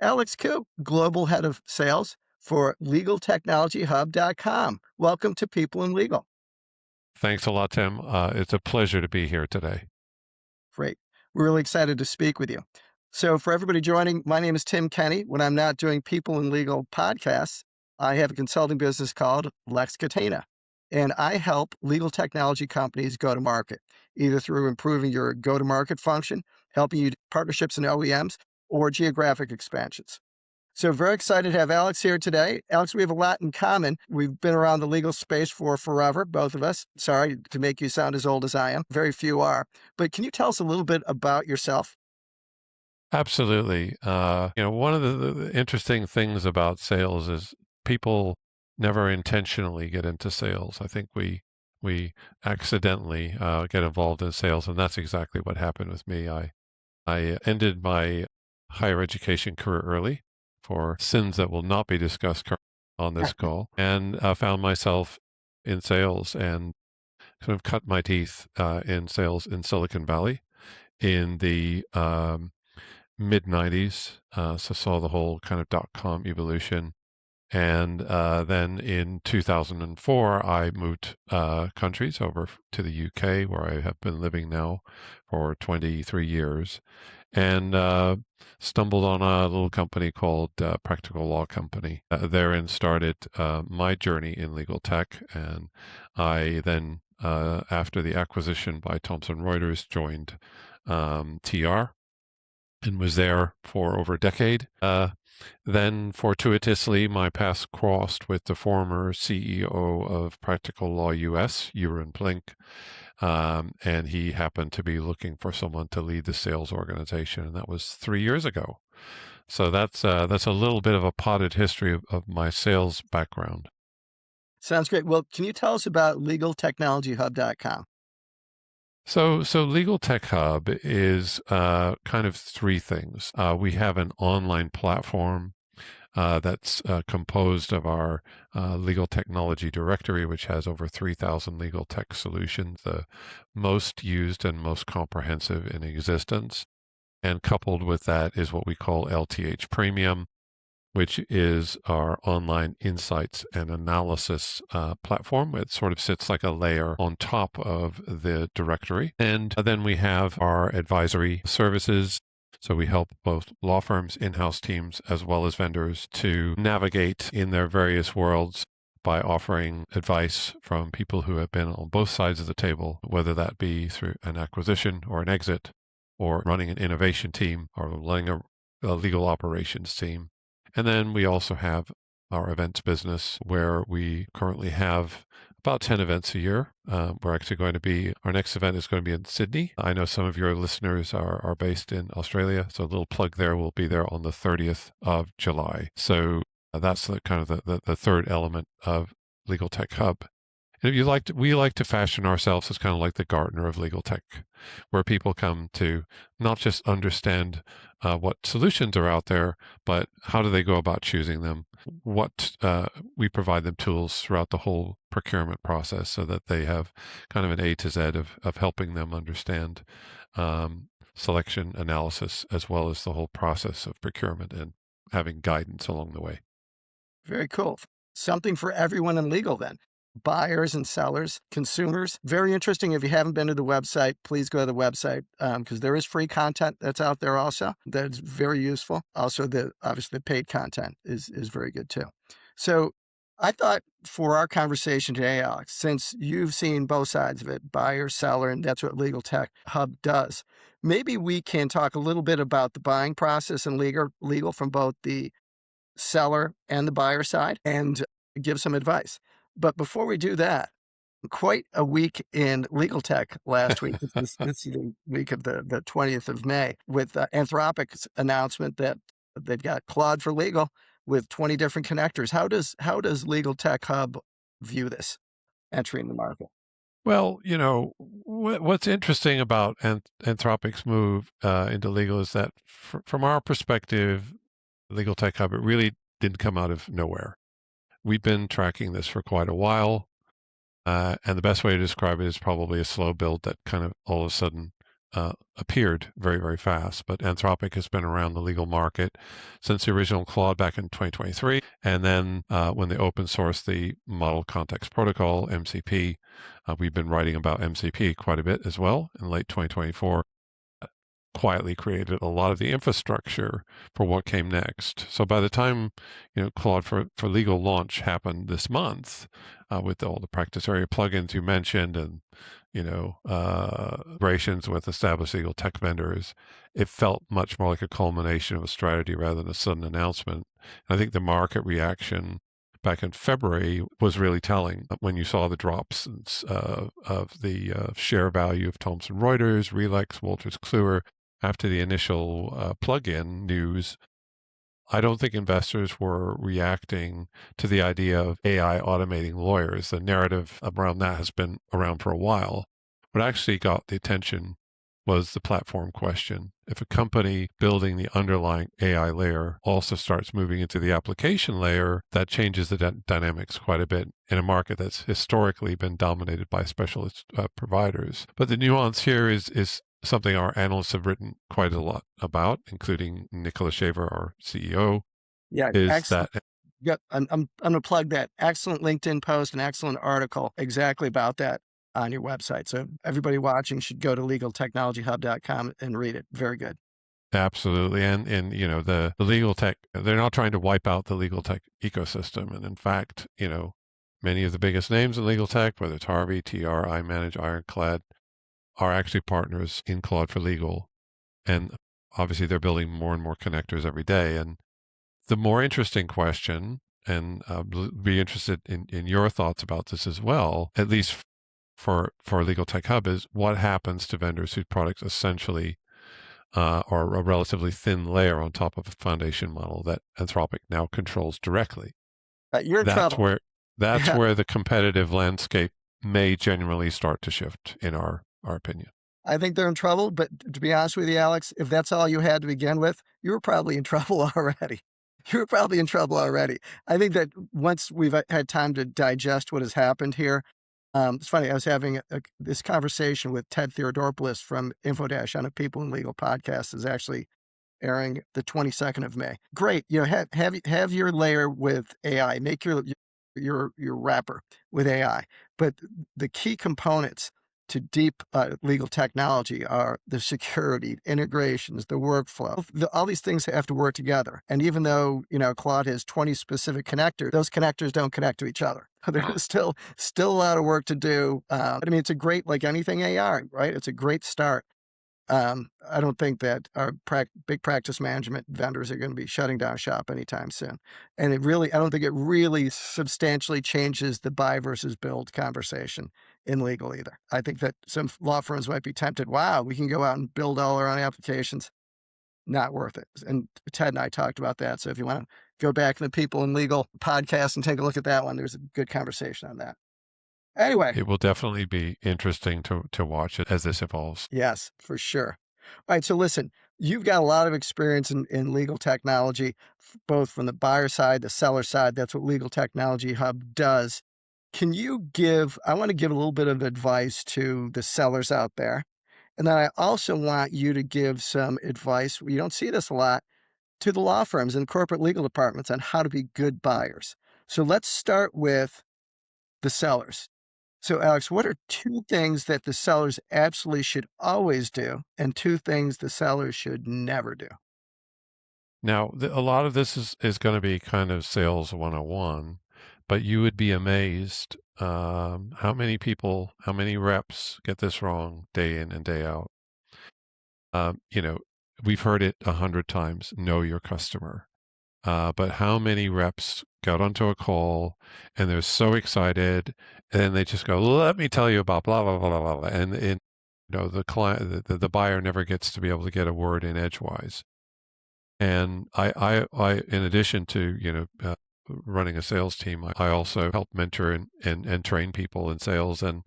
Alex Coupe, Global Head of Sales for LegalTechnologyHub.com. Welcome to People in Legal. Thanks a lot, Tim. It's a pleasure to be here today. Great. We're really excited to speak with you. So, for everybody joining, my name is Tim Kenney. When I'm not doing People in Legal podcasts, I have a consulting business called 𝘁rep𝗀𝗄, and I help legal technology companies go to market, either through improving your go to market function, helping you partnerships and OEMs, or geographic expansions. So very excited to have Alex here today. Alex, we have a lot in common. We've been around the legal space for forever, both of us. Sorry to make you sound as old as I am. Very few are. But can you tell us a little bit about yourself? Absolutely. One of the interesting things about sales is people never intentionally get into sales. I think we accidentally get involved in sales, and that's exactly what happened with me. I ended my higher education career early for sins that will not be discussed on this call, and found myself in sales and sort of cut my teeth in sales in Silicon Valley in the mid 90s. So saw the whole kind of dot-com evolution. And then in 2004, I moved countries over to the UK, where I have been living now for 23 years, and stumbled on a little company called Practical Law Company. Therein started my journey in legal tech, and I then, after the acquisition by Thomson Reuters, joined TR and was there for over a decade. Then, fortuitously, my paths crossed with the former CEO of Practical Law US, 𝘁rep𝗀𝗀𝘄𝘀, and he happened to be looking for someone to lead the sales organization, and that was 3 years ago. So that's a little bit of a potted history of my sales background. Sounds great. Well, can you tell us about LegalTechnologyHub.com? So Legal Tech Hub is kind of three things. We have an online platform that's composed of our legal technology directory, which has over 3,000 legal tech solutions, the most used and most comprehensive in existence. And coupled with that is what we call LTH Premium, which is our online insights and analysis platform. It sort of sits like a layer on top of the directory. And then we have our advisory services. So we help both law firms, in-house teams, as well as vendors to navigate in their various worlds by offering advice from people who have been on both sides of the table, whether that be through an acquisition or an exit, or running an innovation team, or running a legal operations team. And then we also have our events business, where we currently have about 10 events a year. We're actually going to be, our next event is going to be in Sydney. I know some of your listeners are based in Australia, so a little plug there. We'll be there on the 30th of July. So that's the kind of the third element of Legal Tech Hub. And if you like to, we like to fashion ourselves as kind of like the Gartner of legal tech, where people come to not just understand what solutions are out there, but how do they go about choosing them? What we provide them tools throughout the whole procurement process, so that they have kind of an A to Z of helping them understand selection analysis, as well as the whole process of procurement, and having guidance along the way. Very cool. Something for everyone in legal then. Buyers and sellers, consumers. Very interesting. If you haven't been to the website, please go to the website because there is free content that's out there also. That's very useful. Also, obviously the paid content is very good too. So I thought for our conversation today, Alex, since you've seen both sides of it, buyer, seller, and that's what Legal Tech Hub does, maybe we can talk a little bit about the buying process and legal from both the seller and the buyer side and give some advice. But before we do that, quite a week in legal tech last week. This is the week of the 20th of May with Anthropic's announcement that they've got Claude for Legal with 20 different connectors. How does Legal Tech Hub view this entering the market? Well, what's interesting about Anthropic's move into legal is that, from our perspective, Legal Tech Hub, it really didn't come out of nowhere. We've been tracking this for quite a while, and the best way to describe it is probably a slow build that kind of all of a sudden appeared very, very fast. But Anthropic has been around the legal market since the original Claude back in 2023. And then when they open sourced the Model Context Protocol, MCP, we've been writing about MCP quite a bit as well in late 2024. Quietly created a lot of the infrastructure for what came next. So by the time Claude for Legal launch happened this month, with all the practice area plugins you mentioned and integrations with established legal tech vendors, it felt much more like a culmination of a strategy rather than a sudden announcement. And I think the market reaction back in February was really telling when you saw the drops of the share value of Thomson Reuters, Relex, Wolters Kluwer after the initial plug-in news. I don't think investors were reacting to the idea of AI automating lawyers. The narrative around that has been around for a while. What actually got the attention was the platform question. If a company building the underlying AI layer also starts moving into the application layer, that changes the dynamics quite a bit in a market that's historically been dominated by specialist providers. But the nuance here is something our analysts have written quite a lot about, including Nicola Shaver, our CEO, Yeah, is excellent. that Yep, I'm going to plug that excellent LinkedIn post, an excellent article exactly about that on your website. So everybody watching should go to legaltechnologyhub.com and read it. Very good. absolutely, and the legal tech, they're not trying to wipe out the legal tech ecosystem, and in fact, many of the biggest names in legal tech, whether it's Harvey, TR, iManage, Ironclad, are actually partners in Claude for Legal, and obviously they're building more and more connectors every day. And the more interesting question, and be interested in your thoughts about this as well, at least for Legal Tech Hub, is what happens to vendors whose products essentially are a relatively thin layer on top of a foundation model that Anthropic now controls directly. You're in That's trouble. where that's Yeah, where the competitive landscape may genuinely start to shift, in our opinion. I think they're in trouble. But to be honest with you, Alex, if that's all you had to begin with, you were probably in trouble already. You were probably in trouble already. I think that once we've had time to digest what has happened here, it's funny. I was having this conversation with Ted Theodoropoulos from InfoDash on a People in Legal podcast. Is actually airing the 22nd of May. Great. Have your layer with AI. Make your wrapper with AI. But the key components to deep legal technology are the security, integrations, the workflow. All these things have to work together. And even though Claude has 20 specific connectors, those connectors don't connect to each other. There's still a lot of work to do. I mean, it's a great, like anything AI, right? It's a great start. I don't think that our big practice management vendors are going to be shutting down shop anytime soon. And I don't think it really substantially changes the buy versus build conversation in legal either. I think that some law firms might be tempted. Wow, we can go out and build all our own applications. Not worth it. And Ted and I talked about that. So if you want to go back in the People in Legal podcast and take a look at that one, there's a good conversation on that. Anyway, It will definitely be interesting to watch it as this evolves. yes, for sure. All right. So listen, you've got a lot of experience in legal technology, both from the buyer side, the seller side. That's what Legal Technology Hub does. I want to give a little bit of advice to the sellers out there. And then I also want you to give some advice. You don't see this a lot to the law firms and corporate legal departments on how to be good buyers. So let's start with the sellers. So, Alex, what are two things that the sellers absolutely should always do, and two things the sellers should never do? Now, a lot of this is going to be kind of sales 101, but you would be amazed how many people, how many reps get this wrong day in and day out. Um, you know, we've heard it 100 times, know your customer. But how many reps got onto a call and they're so excited, and then they just go, "Let me tell you about blah blah blah blah," blah," and the client, the buyer never gets to be able to get a word in edgewise. And in addition to running a sales team, I also help mentor and train people in sales. And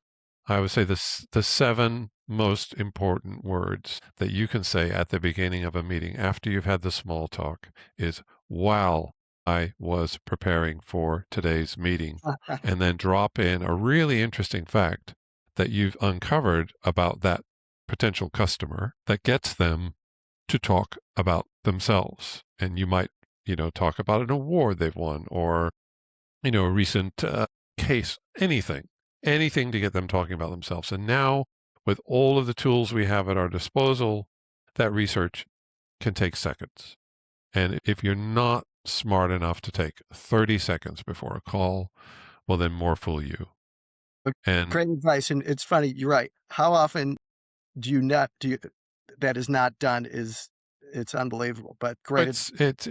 I would say the seven most important words that you can say at the beginning of a meeting after you've had the small talk is, "Wow, I was preparing for today's meeting," and then drop in a really interesting fact that you've uncovered about that potential customer that gets them to talk about themselves. And you might, talk about an award they've won or, a recent case, anything to get them talking about themselves. And now, with all of the tools we have at our disposal, that research can take seconds. And if you're not smart enough to take 30 seconds before a call, well, then more fool you. And Great advice. And it's funny, you're right. How often do you that is not done it's unbelievable, but great.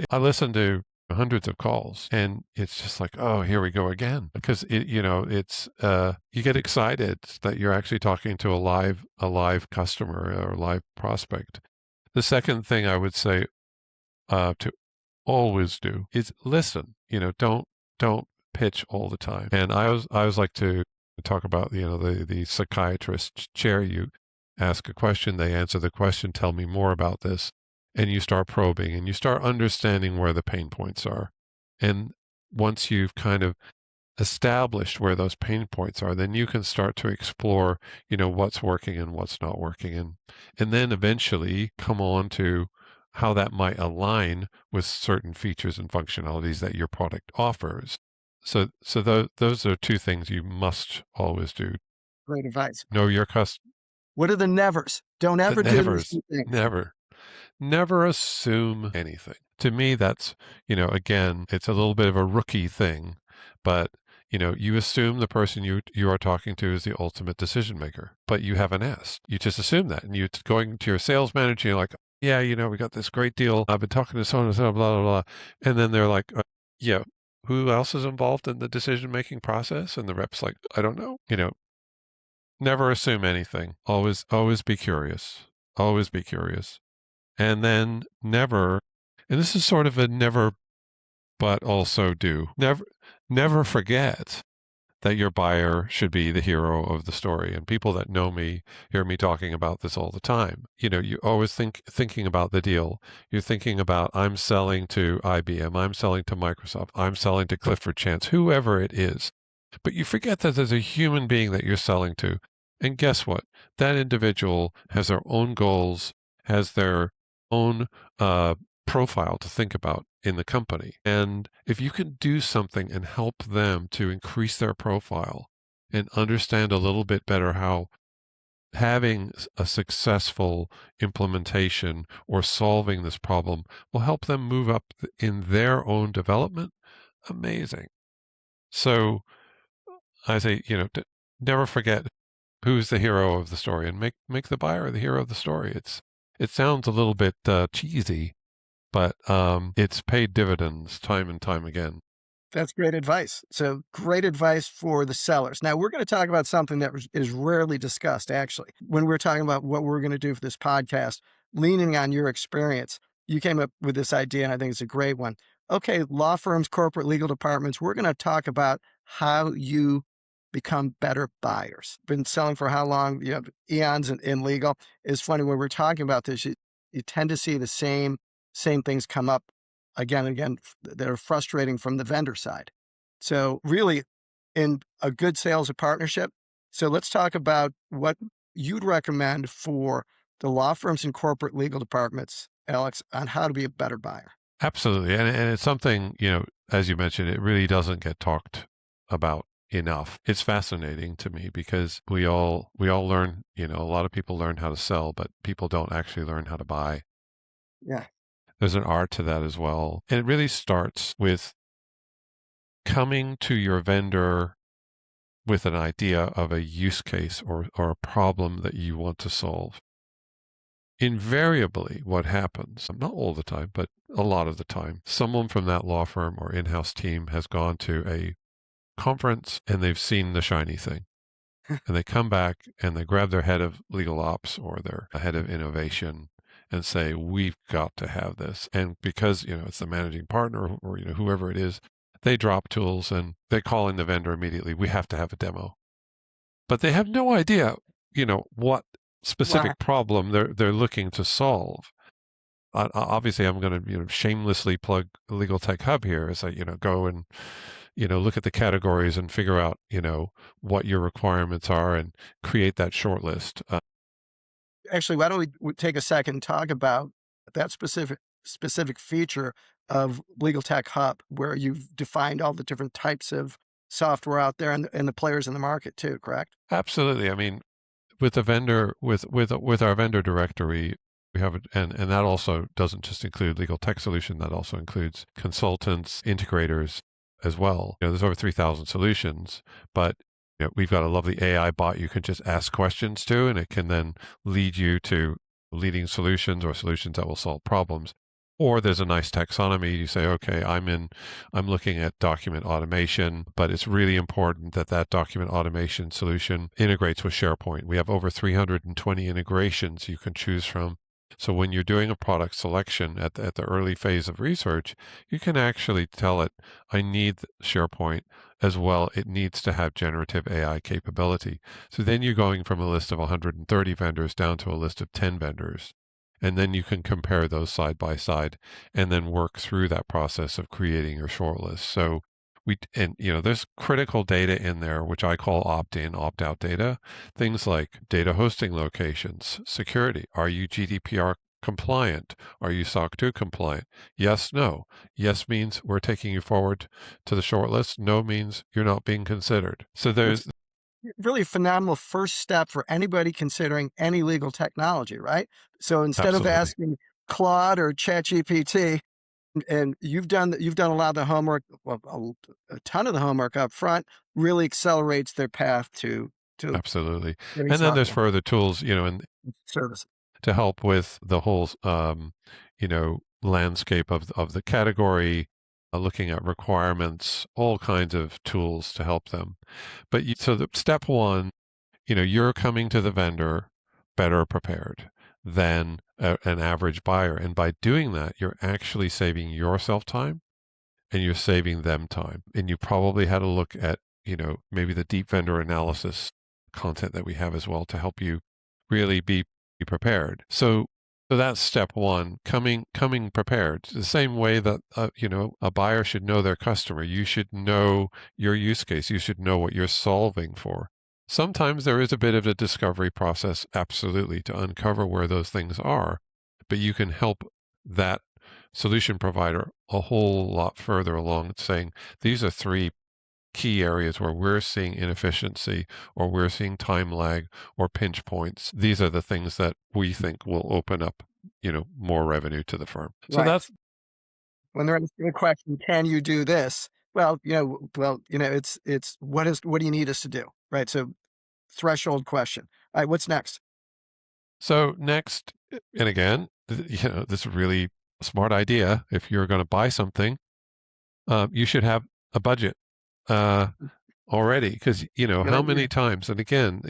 I listen to hundreds of calls and it's just like, oh, here we go again. Because it's you get excited that you're actually talking to a live customer or a live prospect. The second thing I would say to always do is listen. Don't pitch all the time. And I always like to talk about the psychiatrist chair. You ask a question, they answer the question, tell me more about this, and you start probing and you start understanding where the pain points are. And once you've kind of established where those pain points are, then you can start to explore, what's working and what's not working, and then eventually come on to how that might align with certain features and functionalities that your product offers. So those are two things you must always do. Great advice. Know your customer. What are the nevers? Don't The ever do these nevers. two things. Never assume anything. To me, that's, again, it's a little bit of a rookie thing, but you assume the person you are talking to is the ultimate decision maker, but you haven't asked. You just assume that, and you're going to your sales manager, you're like, yeah, we got this great deal. I've been talking to so and so, blah blah blah, and then they're like, yeah, who else is involved in the decision making process? And the rep's like, I don't know. Never assume anything. Always be curious. Always be curious. And then never, and this is sort of a never, but also do. Never forget that your buyer should be the hero of the story. And people that know me hear me talking about this all the time. You always thinking about the deal. You're thinking about, I'm selling to IBM, I'm selling to Microsoft, I'm selling to Clifford Chance, whoever it is. But you forget that there's a human being that you're selling to. And guess what? That individual has their own goals, has their own profile to think about in the company. And if you can do something and help them to increase their profile and understand a little bit better how having a successful implementation or solving this problem will help them move up in their own development, amazing. So I say, never forget who's the hero of the story and make the buyer the hero of the story. It sounds a little bit cheesy, but it's paid dividends time and time again. That's great advice. So great advice for the sellers. Now we're going to talk about something that is rarely discussed, actually. When we're talking about what we're going to do for this podcast, leaning on your experience, you came up with this idea, and I think it's a great one. Okay, law firms, corporate legal departments, we're going to talk about how you become better buyers. Been selling for how long? You have eons in legal. It's funny when we're talking about this, you tend to see the same things come up again and again that are frustrating from the vendor side. So really, in a good sales or partnership. So let's talk about what you'd recommend for the law firms and corporate legal departments, Alex, on how to be a better buyer. Absolutely. And it's something, as you mentioned, it really doesn't get talked about enough. It's fascinating to me because we all learn, a lot of people learn how to sell, but people don't actually learn how to buy. Yeah. There's an art to that as well. And it really starts with coming to your vendor with an idea of a use case or a problem that you want to solve. Invariably, what happens, not all the time, but a lot of the time, someone from that law firm or in-house team has gone to a conference and they've seen the shiny thing. And they come back and they grab their head of legal ops or their head of innovation and say, we've got to have this. And because, it's the managing partner or, whoever it is, they drop tools and they call in the vendor immediately. We have to have a demo. But they have no idea, what specific Wow. problem they're looking to solve. Obviously, I'm going to, shamelessly plug Legal Tech Hub here as I, go and, look at the categories and figure out, what your requirements are and create that short list. actually, why don't we take a second and talk about that specific feature of Legal Tech Hub, where you've defined all the different types of software out there and the players in the market too, correct? Absolutely. I mean, with the vendor with our vendor directory, we have it, and that also doesn't just include legal tech solution. That also includes consultants, integrators as well. There's over 3,000 solutions, but we've got a lovely AI bot you can just ask questions to, and it can then lead you to leading solutions or solutions that will solve problems. Or there's a nice taxonomy. You say, okay, I'm looking at document automation, but it's really important that that document automation solution integrates with SharePoint. We have over 320 integrations you can choose from. So when you're doing a product selection at the early phase of research, you can actually tell it, I need SharePoint as well. It needs to have generative AI capability. So then you're going from a list of 130 vendors down to a list of 10 vendors. And then you can compare those side by side and then work through that process of creating your shortlist. So there's critical data in there, which I call opt-in, opt-out data. Things like data hosting locations, security. Are you GDPR compliant? Are you SOC 2 compliant? Yes, no. Yes means we're taking you forward to the shortlist. No means you're not being considered. So It's there's really a phenomenal first step for anybody considering any legal technology, right? So instead of absolutely. asking Claude or ChatGPT, and you've done a lot of the homework, well, a ton of the homework up front, really accelerates their path to Absolutely. getting And then there's software further tools, and service. to help with the whole, landscape of the category, looking at requirements, all kinds of tools to help them. But so the step one, you're coming to the vendor better prepared than an average buyer. And by doing that, you're actually saving yourself time and you're saving them time. And you probably had a look at, maybe the deep vendor analysis content that we have as well to help you really be prepared. So that's step one, coming prepared. The same way that a buyer should know their customer. You should know your use case. You should know what you're solving for. Sometimes there is a bit of a discovery process, absolutely, to uncover where those things are, but you can help that solution provider a whole lot further along, saying these are three key areas where we're seeing inefficiency or we're seeing time lag or pinch points. These are the things that we think will open up, more revenue to the firm. So Right. that's When they're asking the question, "Can you do this?" It's what do you need us to do? Right? So threshold question. All right, what's next? so next, and again, this is really smart idea. If you're going to buy something, you should have a budget. Uh, already because Good how many idea. times, and again,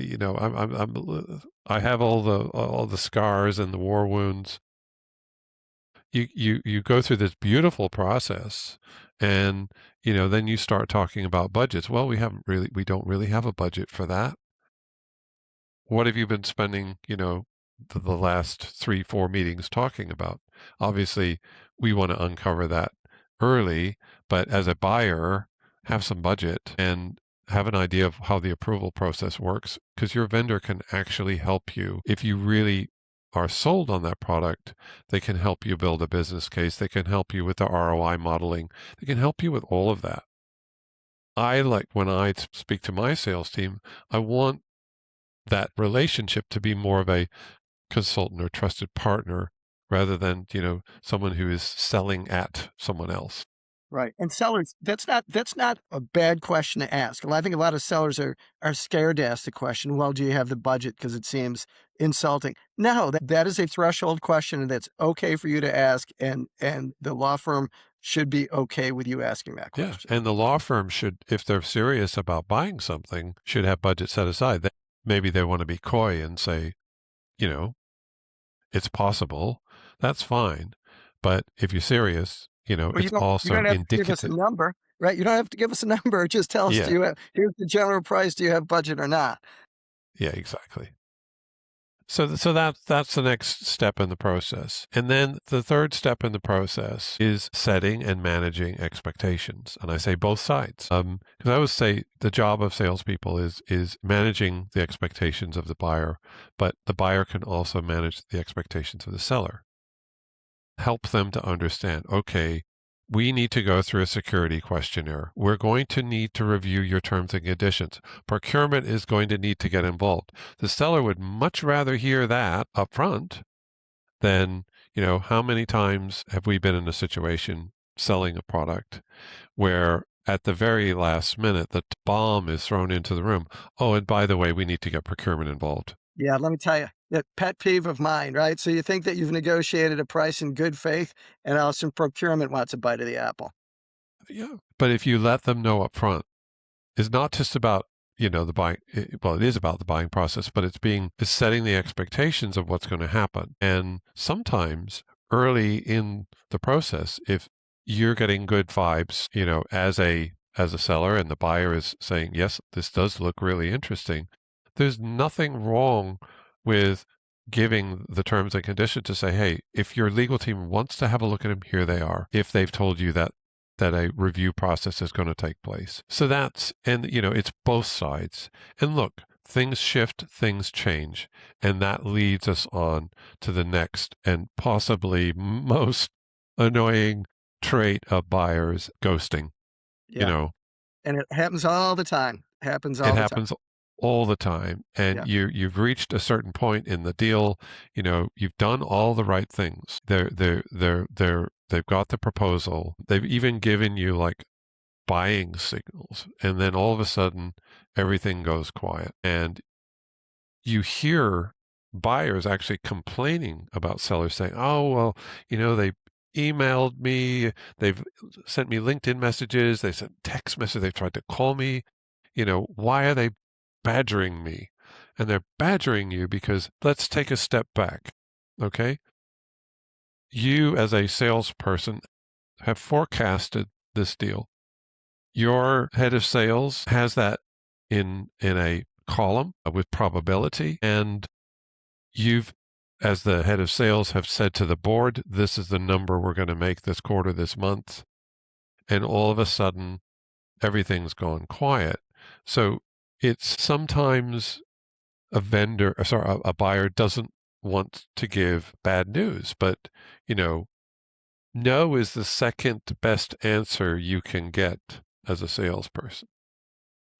I have all the scars and the war wounds. You go through this beautiful process, and then you start talking about budgets. Well, we don't really have a budget for that. What have you been spending, the last 3, 4 meetings talking about? Obviously, we want to uncover that early, but as a buyer, have some budget and have an idea of how the approval process works, because your vendor can actually help you. If you really are sold on that product, they can help you build a business case. They can help you with the ROI modeling. They can help you with all of that. I like when I speak to my sales team, I want that relationship to be more of a consultant or trusted partner rather than, someone who is selling at someone else. Right. And sellers, that's not a bad question to ask. I think a lot of sellers are scared to ask the question, well, do you have the budget? Because it seems insulting. No, that is a threshold question and that's okay for you to ask. And the law firm should be okay with you asking that Yeah. question. And the law firm should, if they're serious about buying something, should have budget set aside. Maybe they want to be coy and say, you know, it's possible. That's fine. But if you're serious, Well, it's you don't also have to give us a indicative. number, right? You don't have to give us a number. Just tell us, Yeah. here's the general price. Do you have budget or not? Yeah, exactly. So that's the next step in the process. And then the third step in the process is setting and managing expectations. And I say both sides. Because I always say the job of salespeople is managing the expectations of the buyer, but the buyer can also manage the expectations of the seller. Help them to understand, okay, we need to go through a security questionnaire. We're going to need to review your terms and conditions. Procurement is going to need to get involved. The seller would much rather hear that up front than, how many times have we been in a situation selling a product where at the very last minute the bomb is thrown into the room. Oh, and by the way, we need to get procurement involved. Yeah, let me tell you, that pet peeve of mine, right? So you think that you've negotiated a price in good faith, and all of a sudden procurement wants a bite of the apple. Yeah. But if you let them know up front, it's not just about, the buying. Well, it is about the buying process, but it's setting the expectations of what's going to happen. And sometimes early in the process, if you're getting good vibes, as a seller and the buyer is saying, yes, this does look really interesting, there's nothing wrong with giving the terms and conditions to say, hey, if your legal team wants to have a look at them, here they are. If they've told you that a review process is going to take place. So it's both sides. And look, things shift, things change. And that leads us on to the next and possibly most annoying trait of buyers, ghosting. You Yeah, know, and it happens all the time. Happens it all the time. happens all the time. And Yeah. you've reached a certain point in the deal, you've done all the right things. They've got the proposal. They've even given you like buying signals. And then all of a sudden, everything goes quiet. And you hear buyers actually complaining about sellers saying, oh, well, they emailed me, they've sent me LinkedIn messages, they sent text messages, they've tried to call me. Why are they badgering me? And they're badgering you because let's take a step back. Okay. You, as a salesperson, have forecasted this deal. Your head of sales has that in a column with probability, and you've, as the head of sales, have said to the board, this is the number we're going to make this quarter, this month, and all of a sudden everything's gone quiet. So it's sometimes a buyer doesn't want to give bad news, but you know, no is the second best answer you can get as a salesperson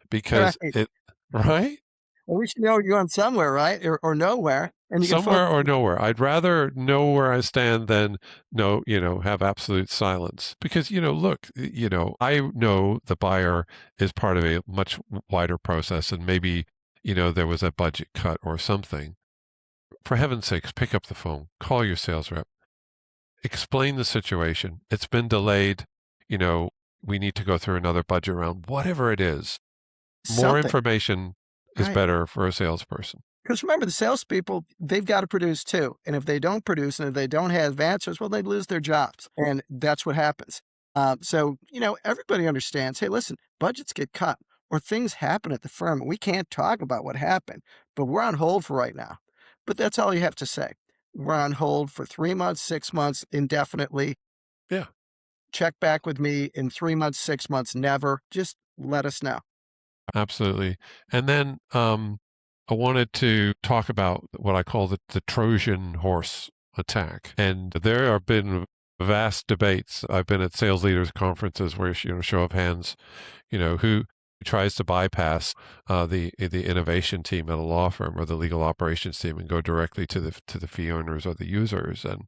because Right. right? Well, we should know you're going somewhere, right? Or nowhere, and you can Somewhere focus. or nowhere. I'd rather know where I stand than no, have absolute silence. Because, look, I know the buyer is part of a much wider process and maybe, there was a budget cut or something. For heaven's sakes, pick up the phone, call your sales rep, explain the situation. It's been delayed. You know, we need to go through another budget round, whatever it is. More Something, information is right? better for a salesperson. Because remember, the salespeople, they've got to produce too. And if they don't produce and if they don't have answers, well, they lose their jobs. And that's what happens. Everybody understands, hey, listen, budgets get cut or things happen at the firm. We can't talk about what happened, but we're on hold for right now. But that's all you have to say. We're on hold for 3 months, 6 months, indefinitely. Yeah. Check back with me in 3 months, 6 months, never. Just let us know. Absolutely. And then I wanted to talk about what I call the Trojan horse attack. And there have been vast debates. I've been at sales leaders conferences where, show of hands, who tries to bypass the innovation team at a law firm or the legal operations team and go directly to the fee owners or the users. And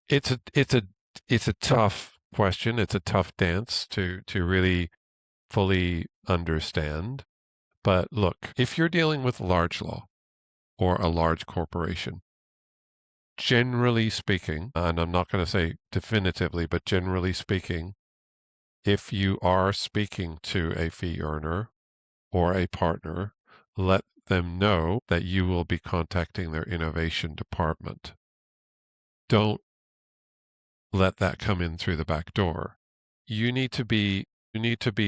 it's a tough question. It's a tough dance to really fully understand. But look, if you're dealing with large law or a large corporation, generally speaking, and I'm not going to say definitively, but generally speaking, if you are speaking to a fee earner or a partner, let them know that you will be contacting their innovation department. Don't let that come in through the back door. You need to be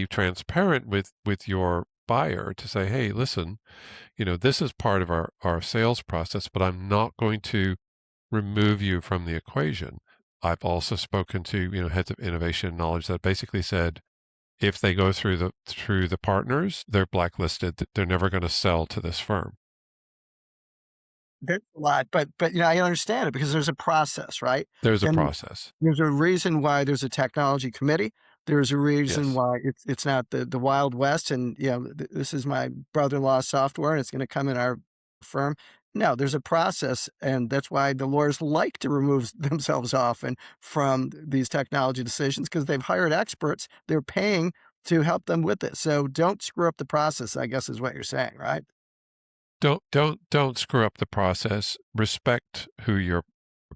transparent with your buyer to say, hey, listen, this is part of our sales process, but I'm not going to remove you from the equation. I've also spoken to, heads of innovation and knowledge that basically said, if they go through the partners, they're blacklisted. They're never going to sell to this firm. There's a lot, but I understand it because there's a process, right? There's a And process. there's a reason why there's a technology committee. There's a reason Yes. why it's not the Wild West and, this is my brother-in-law's software and it's gonna come in our firm. No, there's a process, and that's why the lawyers like to remove themselves often from these technology decisions because 'cause they've hired experts. They're paying to help them with it. So don't screw up the process, I guess is what you're saying, right? Don't screw up the process. Respect who your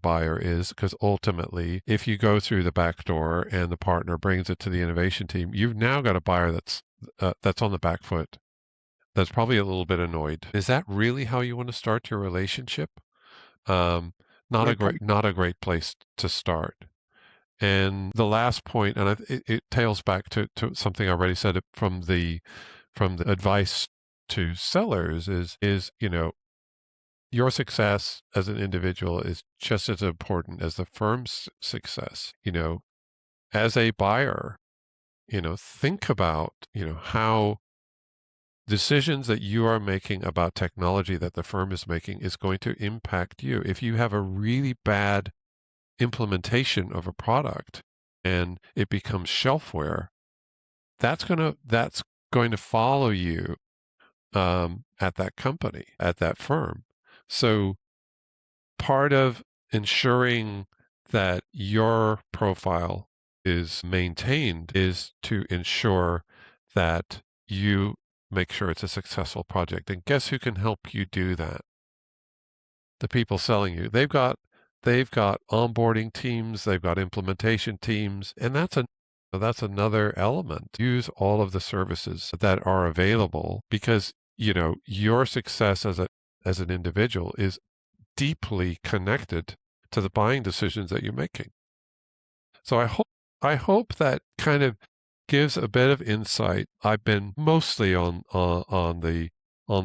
buyer is, because ultimately, if you go through the back door and the partner brings it to the innovation team, you've now got a buyer that's on the back foot. That's probably a little bit annoyed. Is that really how you want to start your relationship? Um, not Yeah, a great place to start. And the last point, and it tails back to something I already said from the advice to sellers is your success as an individual is just as important as the firm's success. As a buyer, think about how decisions that you are making about technology that the firm is making is going to impact you. If you have a really bad implementation of a product and it becomes shelfware, that's going to follow you at that company, at that firm. So part of ensuring that your profile is maintained is to ensure that you make sure it's a successful project. And guess who can help you do that? The people selling you. They've got onboarding teams, they've got implementation teams, and that's another element. Use all of the services that are available because your success as an individual is deeply connected to the buying decisions that you're making. So I hope that kind of gives a bit of insight. I've been mostly on the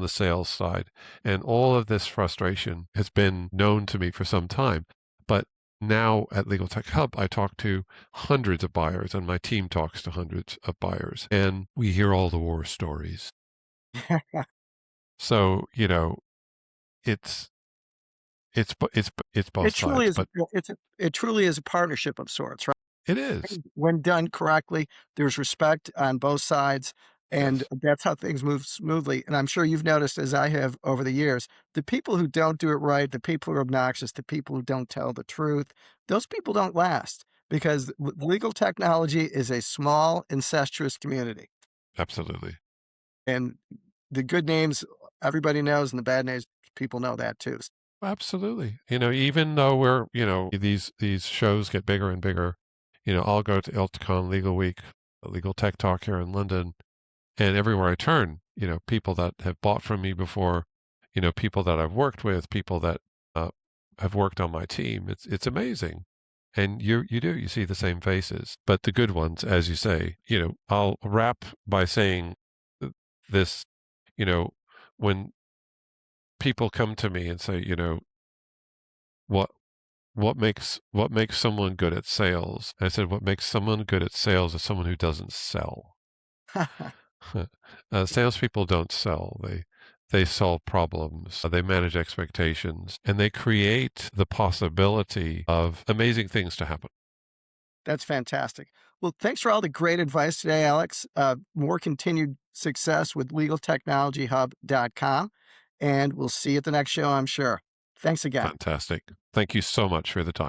sales side, and all of this frustration has been known to me for some time. But now at Legal Tech Hub, I talk to hundreds of buyers, and my team talks to hundreds of buyers, and we hear all the war stories. So it's it's both it truly sides, is but it truly is a partnership of sorts, right? it is. When done correctly, there's respect on both sides, and Yes, that's how things move smoothly, and I'm sure you've noticed, as I have over the years, the people who don't do it right, the people who are obnoxious, the people who don't tell the truth, those people don't last because legal technology is a small, incestuous community, absolutely. and the good names everybody knows and the bad names, people know that too. Absolutely. Even though these shows get bigger and bigger, I'll go to ILTACON Legal Week, Legal Tech Talk here in London, and everywhere I turn, people that have bought from me before, people that I've worked with, people that uh, have worked on my team. It's amazing. And you see the same faces, but the good ones, as you say, I'll wrap by saying this, you know, when people come to me and say, what what makes someone good at sales? I said, what makes someone good at sales is someone who doesn't sell. Salespeople don't sell. They solve problems. They manage expectations, and they create the possibility of amazing things to happen. That's fantastic. Well, thanks for all the great advice today, Alex. More continued success with LegalTechnologyHub.com, and we'll see you at the next show, I'm sure. Thanks again. Fantastic. Thank you so much for the time.